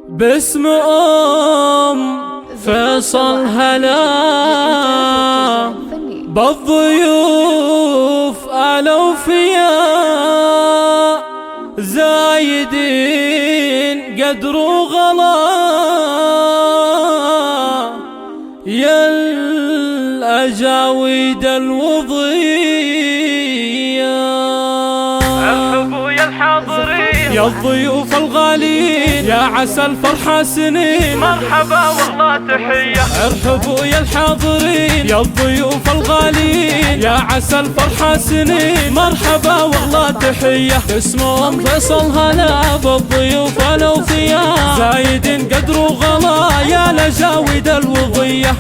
باسم فيصل هلا بالضيوف الأوفياء زايدين قدر وغلا يا الأجاويد الوضية. ارحبوا يا الحاضرين يا الضيوف الغاليين يا عسى الفرحة سنين مرحبا والله تحية. ارحبوا يا الحاضرين يا الضيوف الغاليين يا عسى الفرحة سنين مرحبا والله تحية. اسمهم فيصل هلا بالضيوف الأوفياء زايدين قدر وغلا يا الأجاويد الوضية.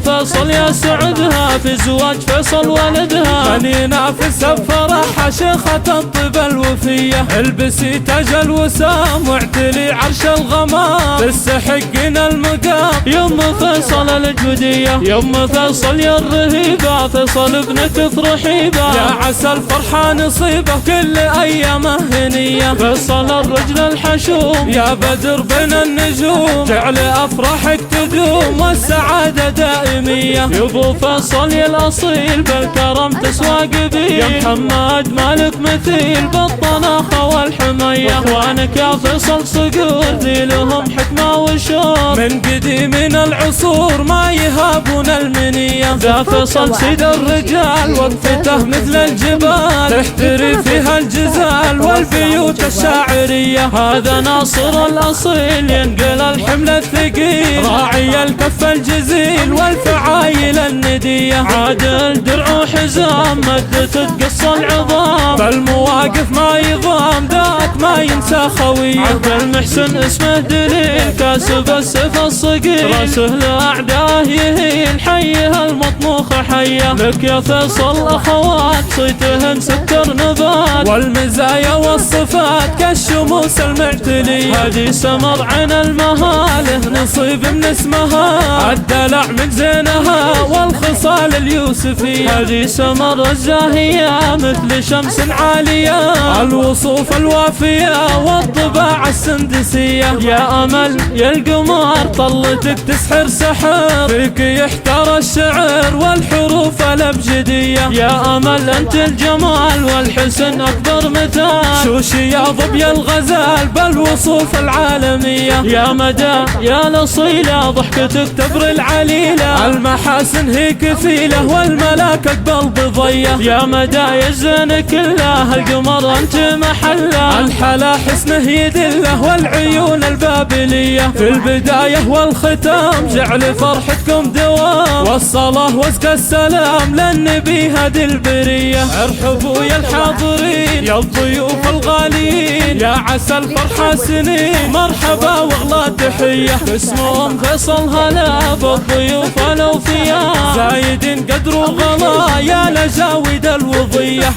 فيصل يا سعدها في زواج فيصل ولدها من ينافسها بفرحها شيخة الطب الوفية. البسي تاج الوسام واعتلي عرش الغمام تستحقين المقام يم فيصل الجودية. يم فيصل يا الرهيبة فيصل ابنك افرحيبة يا عسى الفرحة نصيبه كل ايامه هنية. فيصل الرجل الحشوم يا بدر بين النجوم جعل افراحك تدوم والسعادة دائمية. يبو فيصل يا الاصيل بالكرم تسواق بيه يا محمد مالك مثيل بالطناخة والحمية. اخوانك يا فيصل صقور ذي لهم حكمة وشور من قديم العصور ما يهابون المنية. ذا فيصل سيد الرجال وقفته مثل الجبال تحتري فيها الجزال والبيوت الشاعرية. هذا ناصر الأصيل ينقل الحمل الثقيل راعي الكف الجزيل والفعايل الندية. عادل درع وحزام مدته تقص العظام بالمواقف ما يضام ذاك ما ينسى خويه. عبد المحسن اسمه دليل كاسب السيف الصقيل راسه لأعداه يهيل حيه المطموخ حيه. لك يا فيصل أخوات صيتهن سكر نبات والمزايا والصفات كالشموس المعتلية. هذه سمر عن المهاله نصيب من اسمها الدلع من زينها والخصال اليوسفية. هذه سمر الزاهية مثل شمس عالية الوصوف الوافية والطباع السندسية. يا أمل يا القمر طلتك تسحر سحر فيك يحتار الشعر والحروف الأبجدية. يا أمل أنت الجمال والحسن أكبر مثال شوشي يا ظبي الغزال بالوصوف العالمية. يا مدى يا الأصيلة ضحكتك تبري العليلة المحاسن هي كفيلة والملاك قلب ضية. يا مدى يا الزين كله القمر أنت محله الحلا حسنه يدله والعيون البابلية. في البداية والختام جعل فرحتكم دوام والصلاة وازكى السلام للنبي هدي البرية. ارحبوا يا الحاضرين يا الضيوف الغاليين يا عسى الفرحة سنين مرحبا والله تحية. اسمهم فيصل هلا بالضيوف الأوفياء زايدين قدر وغلا يا الأجاويد الوضية.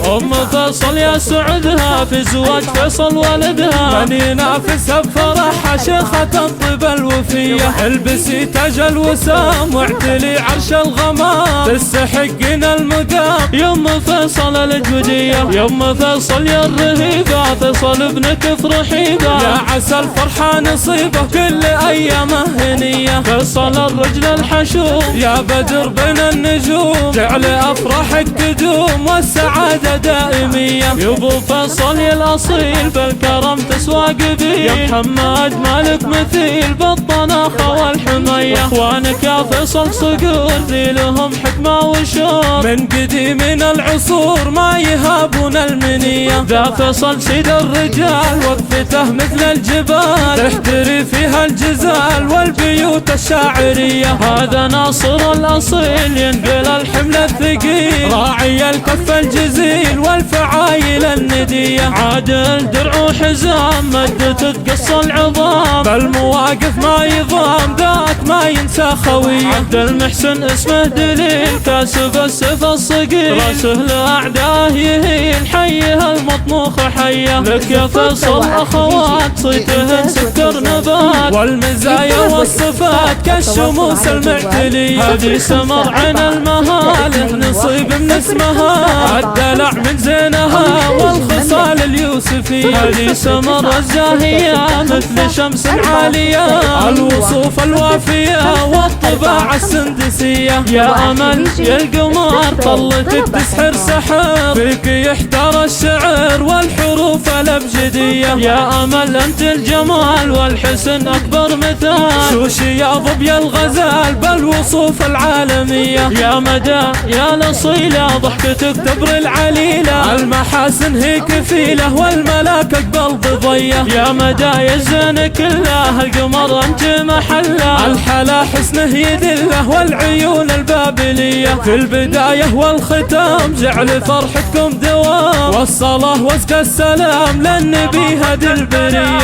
فيصل يا سعدها في زواج فيصل ولدها من ينافسها بفرحها شيخة الطب الوفية. البسي تاج الوسام واعتلي عرش الغمام تستحقين المقام يم فيصل الجودية. يم فيصل يا الرهيبة فيصل ابنك افرحيبة يا عسى الفرحة نصيبه كل ايامه هنية. فيصل الرجل الحشوم يا بدر بين النجوم جعل افراحك تدوم والسعادة دائمية. يبو فيصل يا الاصيل بالكرم تسواق بيه يا محمد مالك مثيل بالطناخة والحمية. اخوانك يا فيصل صقور ذي لهم حكمة وشور من قديم العصور ما يهابون المنية. ذا فيصل سيد الرجال وقفته مثل الجبال تحتري فيها الجزال والبيوت الشاعرية. هذا ناصر الأصيل ينقل الحمل الثقيل راعي الكف الجزيل والفعايل الندية. عادل درع وحزام مدته تقص العظام بالمواقف ما يضام ذاك ما ينسى خويه. عبد المحسن اسمه دليل كاسب السيف الصقيل راسه لأعداه يهيل حيه المطموخ حيه. لك يا فيصل أخوات صيتهن سكر نبات والمزايا والصفات كالشموس المعتلية. هذه سمر عن المهالة نصيب من اسمها، الدلع من زينها والخصال اليوسفية. هذه سمر الزاهية مثل شمس عالية، الوصوف الوافية والطباع السندسية. يا أمل يا القمر طلتك تسحر سحر، فيك يحتار الشعر والحروف الأبجدية. يا أمل أنت الجمال والحسن أكبر مثال، شوشي يا ظبي الغزال بالوصوف العالمية. يا مدى يا الأصيلة ضحكتك تبري العليلة، المحاسن هي كفيلة والملاك أقبل بضية. يا مدى يا الزين كله القمر أنت محله، الحلا حسنه يدله والعيون البابلية. في البداية والختام جعل فرحتكم دوام، والصلاة وازكى السلام للنبي هدي البرية.